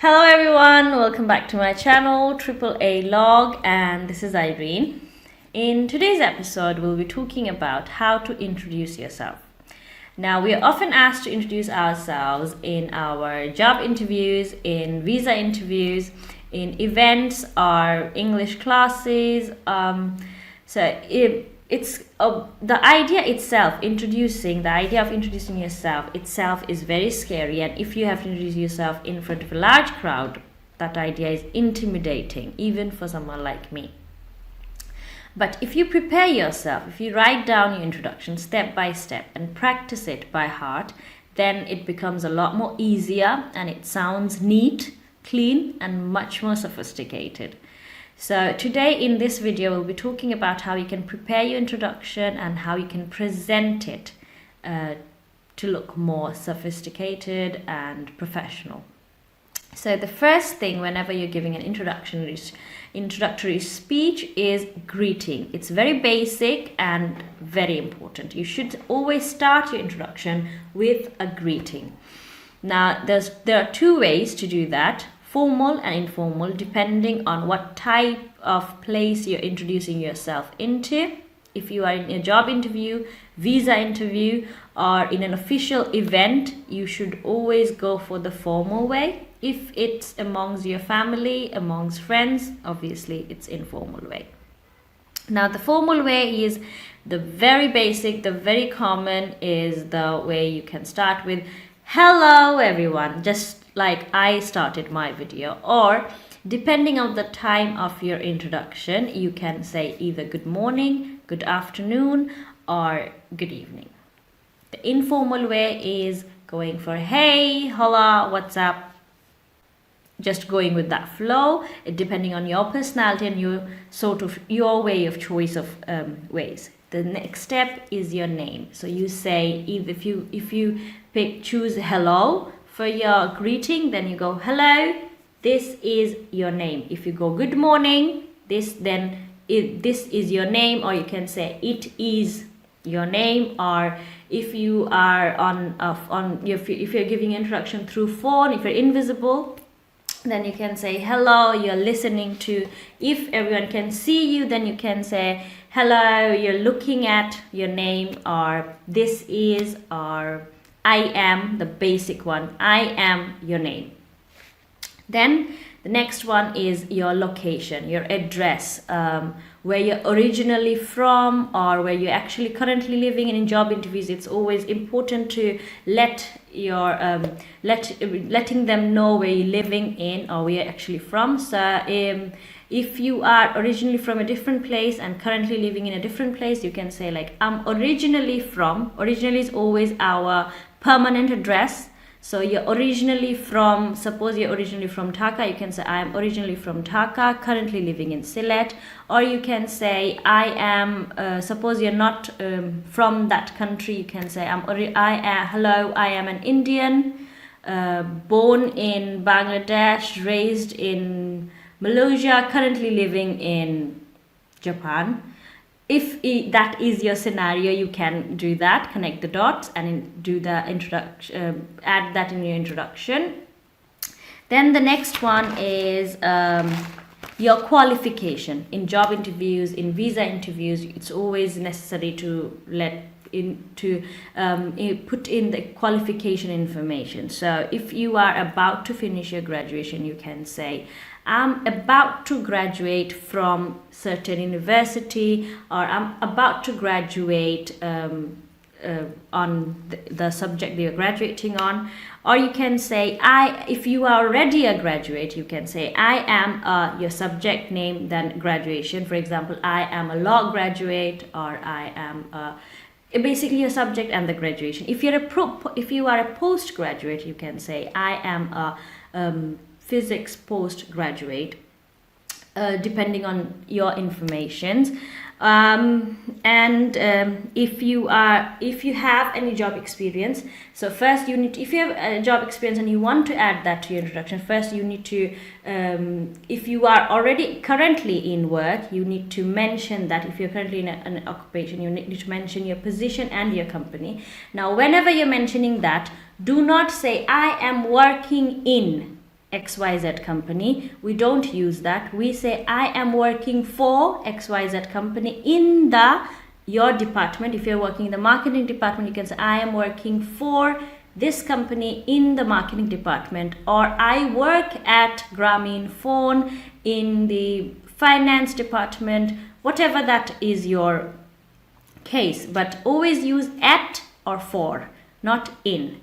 Hello everyone, welcome back to my channel AAA Log, and this is Irene. In today's episode, we'll be talking about how to introduce yourself. Now, we are often asked to introduce ourselves in our job interviews, in visa interviews, in events or English classes. The idea itself, the idea of introducing yourself itself is very scary, and if you have to introduce yourself in front of a large crowd, that idea is intimidating, even for someone like me. But if you prepare yourself, if you write down your introduction step by step and practice it by heart, then it becomes a lot more easier and it sounds neat, clean, and much more sophisticated. So today in this video, we'll be talking about how you can prepare your introduction and how you can present it to look more sophisticated and professional. So the first thing whenever you're giving an introductory speech is greeting. It's very basic and very important. You should always start your introduction with a greeting. Now, there are two ways to do that. Formal and informal, depending on what type of place you're introducing yourself into. If you are in a job interview, visa interview, or in an official event, you should always go for the formal way. If it's amongst your family, amongst friends, obviously it's informal way. Now, the formal way is the very basic, the very common is the way you can start with, hello everyone, just like I started my video, or depending on the time of your introduction, you can say either good morning, good afternoon, or good evening. The informal way is going for hey, hola, what's up, just going with that flow, depending on your personality and your way of choice of ways. The next step is your name. So you say, if you choose hello for your greeting, then you go hello, this is your name. If you go good morning, this is your name, or you can say it is your name. Or if you are if you're giving introduction through phone, if you're invisible, then you can say hello, you're listening to. If everyone can see you, then you can say hello, you're looking at your name, or this is, or I am, the basic one, I am your name. Then the next one is your location, your address, where you're originally from or where you're actually currently living. And in job interviews, it's always important to letting them know where you're living in or where you're actually from. So if you are originally from a different place and currently living in a different place, you can say like, I'm originally from. Originally is always our permanent address. So you're originally from, suppose you're originally from Dhaka, you can say I am originally from Dhaka, currently living in Sylhet. Or you can say I am, suppose you're not from that country, you can say hello, I am an Indian, born in Bangladesh, raised in Malaysia, currently living in Japan. If that is your scenario, you can do that, connect the dots and do the introduction, add that in your introduction. Then the next one is your qualification. In job interviews, in visa interviews, it's always necessary to put in the qualification information. So if you are about to finish your graduation, you can say, I'm about to graduate from certain university, or I'm about to graduate on the subject that you're graduating on. Or you can say, if you are already a graduate, you can say, I am your subject name, then graduation. For example, I am a law graduate, or I am basically your subject and the graduation. If you are a postgraduate, you can say, I am a physics postgraduate, depending on your information. If you have any job experience, so first you need to, if you have a job experience and you want to add that to your introduction, first you need to, if you are already currently in work, you need to mention that. If you're currently in an occupation, you need to mention your position and your company. Now, whenever you're mentioning that, do not say I am working in. XYZ company. We don't use that. We say I am working for XYZ company in your department. If you're working in the marketing department, you can say I am working for this company in the marketing department, or I work at Grameen Phone in the finance department, whatever that is your case. But always use at or for, not in.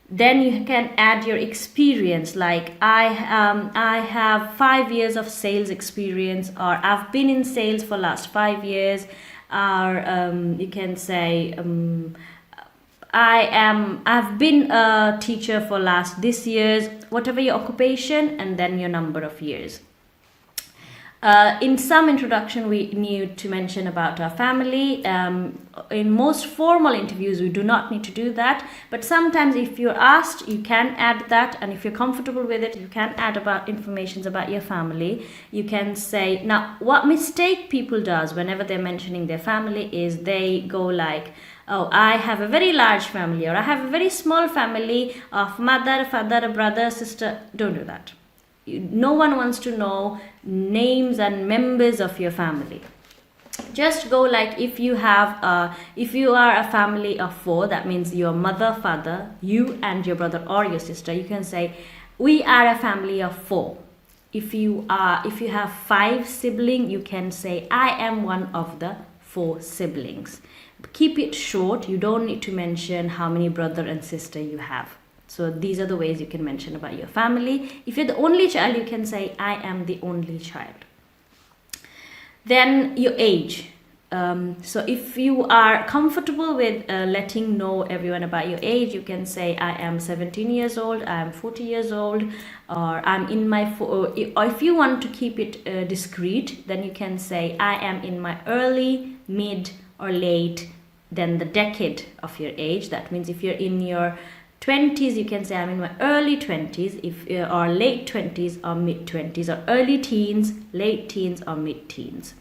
Then you can add your experience, like I have 5 years of sales experience, or I've been in sales for last 5 years, or you can say I've been a teacher for this years, whatever your occupation, and then your number of years. In some introduction, we need to mention about our family. In most formal interviews, we do not need to do that. But sometimes if you're asked, you can add that. And if you're comfortable with it, you can add about information about your family. You can say, now, what mistake people does whenever they're mentioning their family is they go like, oh, I have a very large family, or I have a very small family of mother, father, brother, sister. Don't do that. No one wants to know names and members of your family. Just go like, if you are a family of 4, that means your mother, father, you and your brother or your sister, you can say we are a family of 4. If you have 5 siblings, you can say I am one of the 4 siblings. Keep it short. You don't need to mention how many brother and sister you have. So these are the ways you can mention about your family. If you're the only child, you can say I am the only child. Then your age. So if you are comfortable with letting know everyone about your age, you can say I am 17 years old, I am 40 years old, or I'm in my, or if you want to keep it discreet, then you can say I am in my early, mid, or late, then the decade of your age. That means if you're in your 20s, you can say I'm in my early 20s, or late 20s or mid 20s, or early teens, late teens, or mid teens.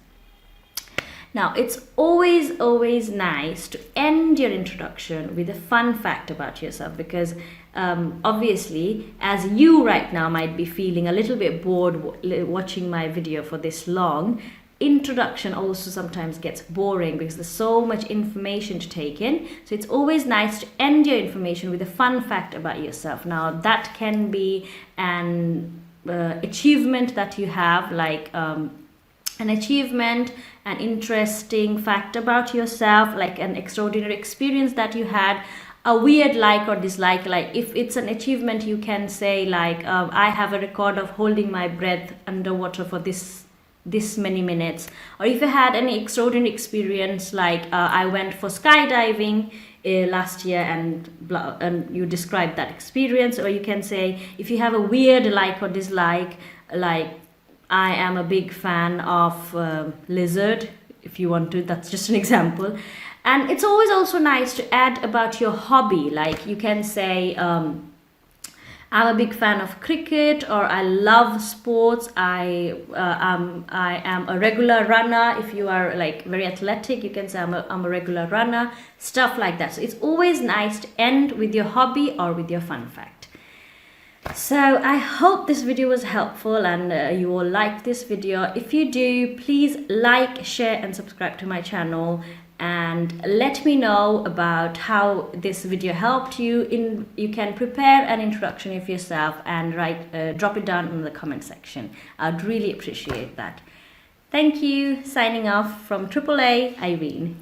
Now, it's always nice to end your introduction with a fun fact about yourself, because obviously, as you right now might be feeling a little bit bored watching my video for this long, introduction also sometimes gets boring because there's so much information to take in. So it's always nice to end your information with a fun fact about yourself. Now, that can be an achievement that you have, like an achievement, an interesting fact about yourself, like an extraordinary experience that you had, a weird like or dislike. Like if it's an achievement, you can say like I have a record of holding my breath underwater for this many minutes. Or if you had any extraordinary experience, like I went for skydiving last year, and you describe that experience. Or you can say if you have a weird like or dislike, like I am a big fan of lizard, if you want to. That's just an example. And it's always also nice to add about your hobby. Like you can say I'm a big fan of cricket, or I love sports. I am a regular runner. If you are like very athletic, you can say I'm a regular runner. Stuff like that. So it's always nice to end with your hobby or with your fun fact. So I hope this video was helpful and you all liked this video. If you do, please like, share and subscribe to my channel, and let me know about how this video helped you. You can prepare an introduction of yourself and drop it down in the comment section. I'd really appreciate that. Thank you. Signing off from AAA, Irene.